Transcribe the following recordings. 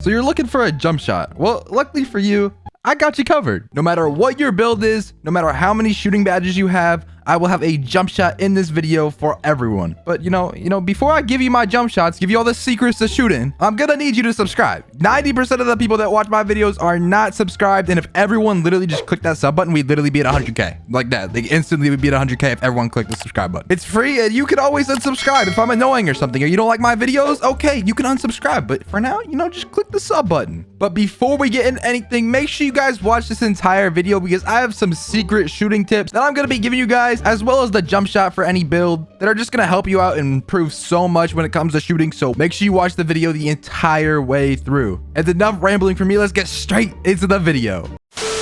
So you're looking for a jump shot. Well, luckily for you, I got you covered. No matter what your build is, no matter how many shooting badges you have, I will have a jump shot in this video for everyone. But you know, before I give you my jump shots, give you all the secrets to shooting, I'm gonna need you to subscribe. 90% of the people that watch my videos are not subscribed, and if everyone literally just clicked that sub button, we'd literally be at 100K. Like that. They instantly would be at 100K if everyone clicked the subscribe button. It's free, and you can always unsubscribe if I'm annoying or something, or you don't like my videos. Okay, you can unsubscribe, but for now, just click the sub button. But before we get into anything, make sure you guys watch this entire video because I have some secret shooting tips that I'm gonna be giving you guys, as well as the jump shot for any build, that are just gonna help you out and improve so much when it comes to shooting. So make sure you watch the video the entire way through. And enough rambling for me, let's get straight into the video.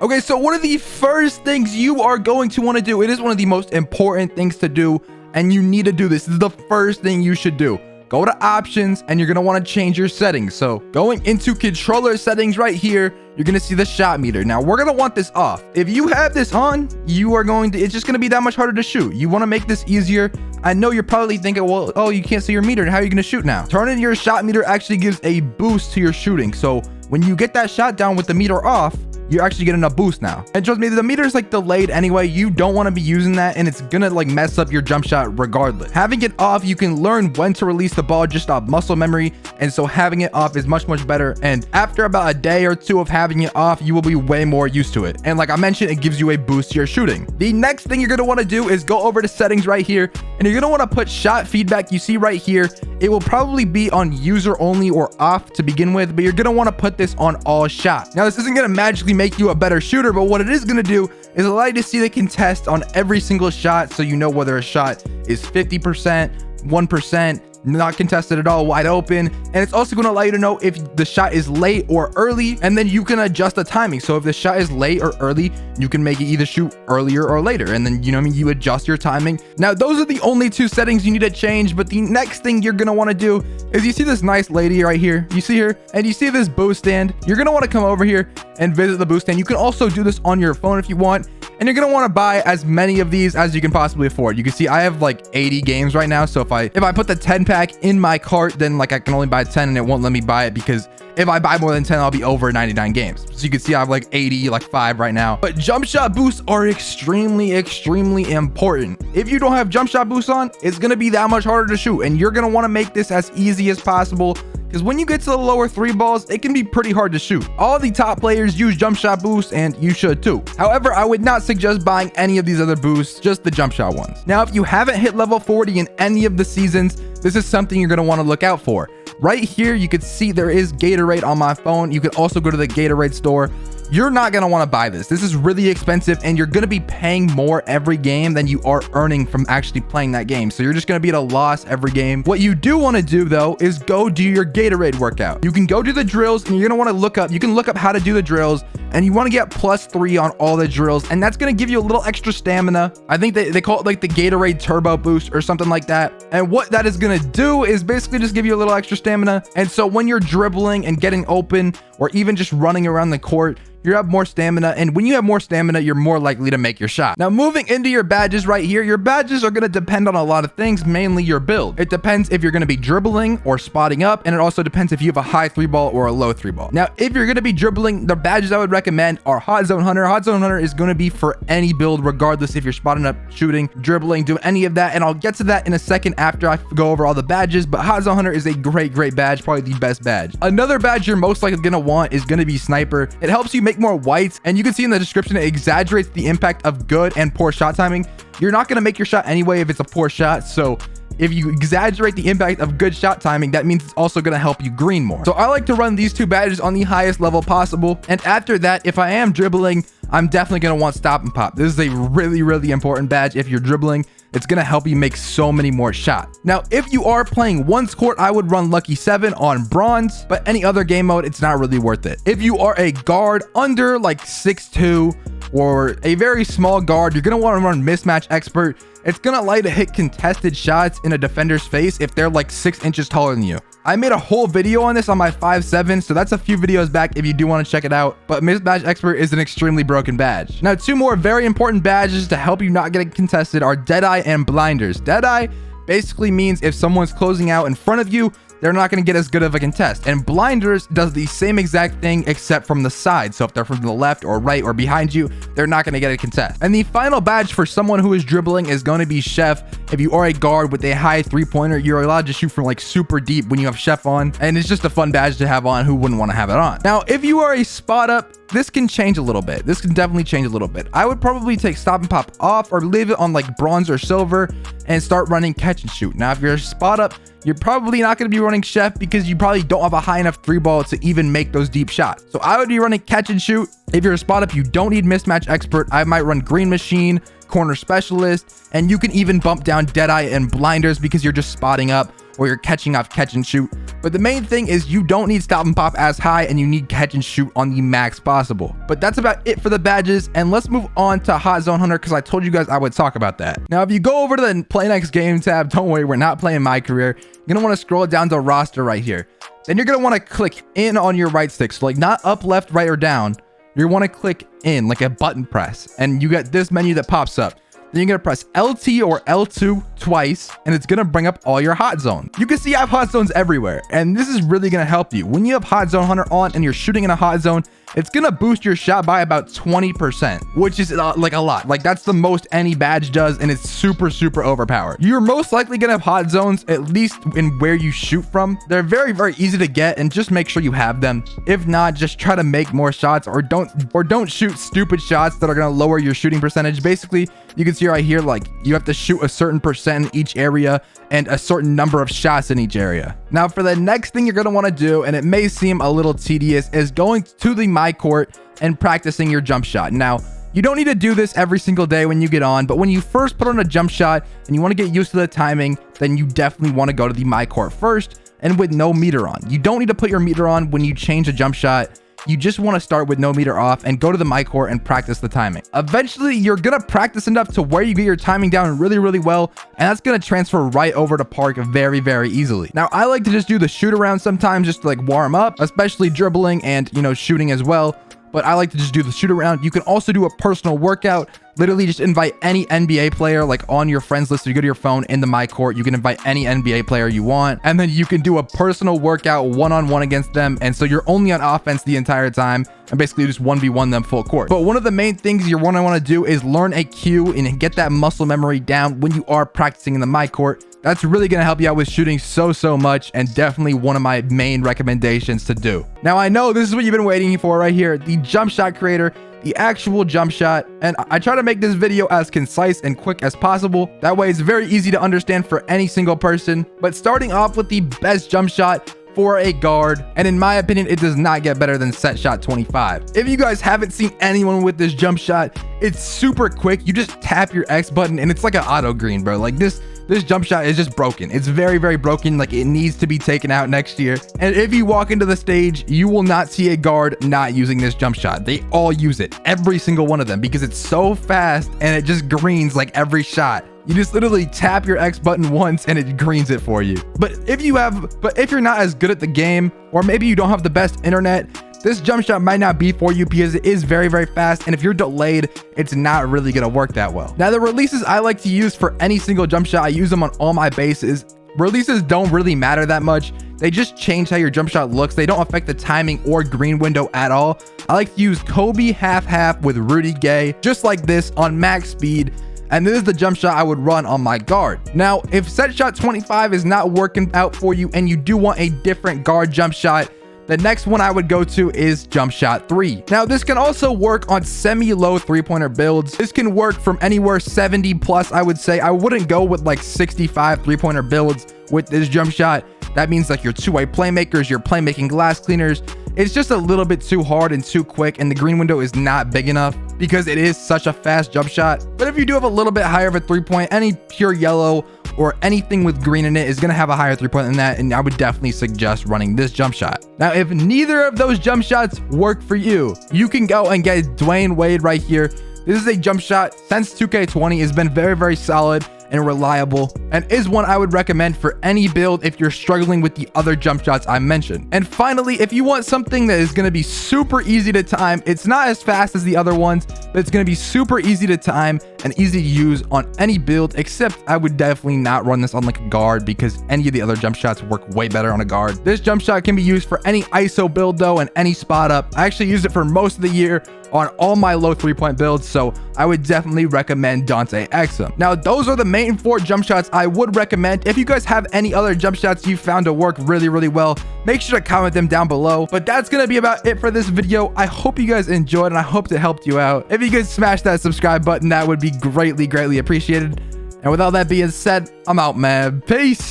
Okay, so one of the first things you are going to want to do, it is one of the most important things to do, and you need to do this. This is the first thing you should do. Go to options, and you're going to want to change your settings. So going into controller settings right here, you're going to see the shot meter. Now we're going to want this off. If you have this on, it's just going to be that much harder to shoot. You want to make this easier. I know you're probably thinking, well, oh, you can't see your meter. How are you going to shoot now? Turning your shot meter actually gives a boost to your shooting. So when you get that shot down with the meter off, you're actually getting a boost now. And trust me, the meter is like delayed anyway. You don't want to be using that, and it's gonna like mess up your jump shot regardless. Having it off, you can learn when to release the ball just off muscle memory, and so having it off is much better. And after about a day or two of having it off, you will be way more used to it. And like I mentioned, it gives you a boost to your shooting. The next thing you're gonna want to do is go over to settings right here, and you're gonna want to put shot feedback. You see right here, it will probably be on user only or off to begin with, but you're gonna want to put this on all shots. Now this isn't gonna magically make you a better shooter, but what it is going to do is allow you to see the contest on every single shot, so you know whether a shot is 50%, 1%, not contested at all, wide open. And it's also going to allow you to know if the shot is late or early, and then you can adjust the timing. So if the shot is late or early, you can make it either shoot earlier or later, and then you adjust your timing. Now those are the only two settings you need to change, but the next thing you're going to want to do is, you see this nice lady right here, you see her, and you see this boost stand. You're going to want to come over here and visit the boost stand. You can also do this on your phone if you want, and you're going to want to buy as many of these as you can possibly afford. You can see I have like 80 games right now, so if I put the 10 pack in my cart, then like I can only buy 10 and it won't let me buy it, because if I buy more than 10, I'll be over 99 games. So you can see I have like 80, like 5 right now. But jump shot boosts are extremely important. If you don't have jump shot boosts on, it's going to be that much harder to shoot, and you're going to want to make this as easy as possible, because when you get to the lower 3 balls, it can be pretty hard to shoot. All the top players use jump shot boosts, and you should too. However, I would not suggest buying any of these other boosts, just the jump shot ones. Now, if you haven't hit level 40 in any of the seasons, this is something you're going to want to look out for. Right here, you can see there is Gatorade on my phone. You can also go to the Gatorade store. You're not going to want to buy this. This is really expensive, and you're going to be paying more every game than you are earning from actually playing that game. So you're just going to be at a loss every game. What you do want to do though is go do your Gatorade workout. You can go do the drills, and you're going to want to look up how to do the drills, and you want to get +3 on all the drills, and that's going to give you a little extra stamina. I think they call it like the Gatorade Turbo Boost or something like that. And what that is going to do is basically just give you a little extra stamina. And so when you're dribbling and getting open, or even just running around the court, you have more stamina, and when you have more stamina, you're more likely to make your shot. Now, moving into your badges right here, your badges are going to depend on a lot of things, mainly your build. It depends if you're going to be dribbling or spotting up, and it also depends if you have a high 3 ball or a low 3 ball. Now, if you're going to be dribbling, the badges I would recommend are Hot Zone Hunter. Hot Zone Hunter is going to be for any build, regardless if you're spotting up, shooting, dribbling, doing any of that, and I'll get to that in a second after I go over all the badges. But Hot Zone Hunter is a great badge, probably the best badge. Another badge you're most likely going to want is going to be Sniper. It helps you make more whites, and you can see in the description it exaggerates the impact of good and poor shot timing. You're not going to make your shot anyway if it's a poor shot, so if you exaggerate the impact of good shot timing, that means it's also going to help you green more. So I like to run these two badges on the highest level possible, and after that, if I am dribbling, I'm definitely going to want Stop and Pop. This is a really important badge if you're dribbling. It's going to help you make so many more shots. Now, if you are playing once court, I would run Lucky 7 on bronze, but any other game mode, it's not really worth it. If you are a guard under like 6'2", or a very small guard, you're going to want to run Mismatch Expert. It's going to allow you to hit contested shots in a defender's face if they're like 6 inches taller than you. I made a whole video on this on my 5.7, so that's a few videos back if you do want to check it out. But Mismatch Expert is an extremely broken badge. Now, 2 more very important badges to help you not get contested are Deadeye and Blinders. Deadeye basically means if someone's closing out in front of you, they're not going to get as good of a contest. And blinders does the same exact thing except from the side. So if they're from the left or right or behind you, they're not going to get a contest. And the final badge for someone who is dribbling is going to be Chef. If you are a guard with a high three-pointer, you're allowed to shoot from like super deep when you have Chef on, and it's just a fun badge to have on. Who wouldn't want to have it on? Now, if you are a spot up, this can change a little bit. This can definitely change a little bit. I would probably take stop and pop off or leave it on like bronze or silver and start running catch and shoot. Now, if you're a spot up, you're probably not going to be running Chef because you probably don't have a high enough three ball to even make those deep shots. So I would be running catch and shoot. If you're a spot up, you don't need mismatch expert. I might run green machine, corner specialist, and you can even bump down Deadeye and blinders because you're just spotting up or you're catching off catch and shoot. But the main thing is you don't need stop and pop as high, and you need catch and shoot on the max possible. But that's about it for the badges, and let's move on to Hot Zone Hunter because I told you guys I would talk about that. Now, if you go over to the Play Next Game tab, don't worry, we're not playing My Career. You're gonna want to scroll down to roster right here. Then you're gonna want to click in on your right stick. So like not up, left, right, or down. You want to click in like a button press, and you get this menu that pops up. Then you're going to press LT or L2 twice, and it's going to bring up all your hot zones. You can see I have hot zones everywhere, and this is really going to help you. When you have Hot Zone Hunter on and you're shooting in a hot zone, it's going to boost your shot by about 20%, which is like a lot. Like that's the most any badge does, and it's super, super overpowered. You're most likely going to have hot zones, at least in where you shoot from. They're very, very easy to get, and just make sure you have them. If not, just try to make more shots, or don't shoot stupid shots that are going to lower your shooting percentage. Basically, you can see right here, like you have to shoot a certain percent in each area and a certain number of shots in each area. Now, for the next thing you're going to want to do, and it may seem a little tedious, is going to the My Court and practicing your jump shot. Now, you don't need to do this every single day when you get on, but when you first put on a jump shot and you want to get used to the timing, then you definitely want to go to the My Court first and with no meter on. You don't need to put your meter on when you change a jump shot. You just want to start with no meter off and go to the My Court and practice the timing. Eventually, you're going to practice enough to where you get your timing down really, really well, and that's going to transfer right over to Park very, very easily. Now, I like to just do the shoot around sometimes just to like warm up, especially dribbling and, you know, shooting as well. But I like to just do the shoot around. You can also do a personal workout. Literally just invite any NBA player like on your friends list. You go to your phone in the My Court, you can invite any NBA player you want, and then you can do a personal workout one-on-one against them. And so you're only on offense the entire time and basically just 1v1 them full court. But one of the main things you're want to do is learn a cue and get that muscle memory down when you are practicing in the My Court. That's really going to help you out with shooting so much, and definitely one of my main recommendations to do. Now, I know this is what you've been waiting for right here, the jump shot creator, the actual jump shot, and I try to make this video as concise and quick as possible. That way it's very easy to understand for any single person. But starting off with the best jump shot for a guard, and in my opinion, it does not get better than set shot 25. If you guys haven't seen anyone with this jump shot, it's super quick. You just tap your X button and it's like an auto green, bro. Like this jump shot is just broken. It's very, very broken. Like it needs to be taken out next year. And if you walk into the stage, you will not see a guard not using this jump shot. They all use it, every single one of them, because it's so fast and it just greens like every shot. You just literally tap your X button once and it greens it for you. But if you're not as good at the game, or maybe you don't have the best internet, this jump shot might not be for you because it is very, very fast. And if you're delayed, it's not really going to work that well. Now, the releases I like to use for any single jump shot, I use them on all my bases. Releases don't really matter that much. They just change how your jump shot looks. They don't affect the timing or green window at all. I like to use Kobe half with Rudy Gay, just like this on max speed. And this is the jump shot I would run on my guard. Now, if set shot 25 is not working out for you and you do want a different guard jump shot, the next one I would go to is jump shot 3. Now, this can also work on semi-low three-pointer builds. This can work from anywhere 70 plus, I would say. I wouldn't go with like 65 three-pointer builds with this jump shot. That means like your two-way playmakers, your playmaking glass cleaners. It's just a little bit too hard and too quick, and the green window is not big enough because it is such a fast jump shot. But if you do have a little bit higher of a three-point, any pure yellow or anything with green in it is going to have a higher three-point than that, and I would definitely suggest running this jump shot. Now, if neither of those jump shots work for you, you can go and get Dwayne Wade right here. This is a jump shot since 2K20 has been very, very solid and reliable, and is one I would recommend for any build if you're struggling with the other jump shots I mentioned. And finally, if you want something that is going to be super easy to time, it's not as fast as the other ones, but it's going to be super easy to time and easy to use on any build, except I would definitely not run this on like a guard because any of the other jump shots work way better on a guard. This jump shot can be used for any ISO build though and any spot up. I actually used it for most of the year on all my low 3-point builds, so I would definitely recommend Dante Exum. Now, those are the main 4 jump shots I would recommend. If you guys have any other jump shots you found to work really, really well, make sure to comment them down below. But that's gonna be about it for this video. I hope you guys enjoyed and I hope it helped you out. If you could smash that subscribe button, that would be greatly, greatly appreciated. And with all that being said, I'm out, man. Peace.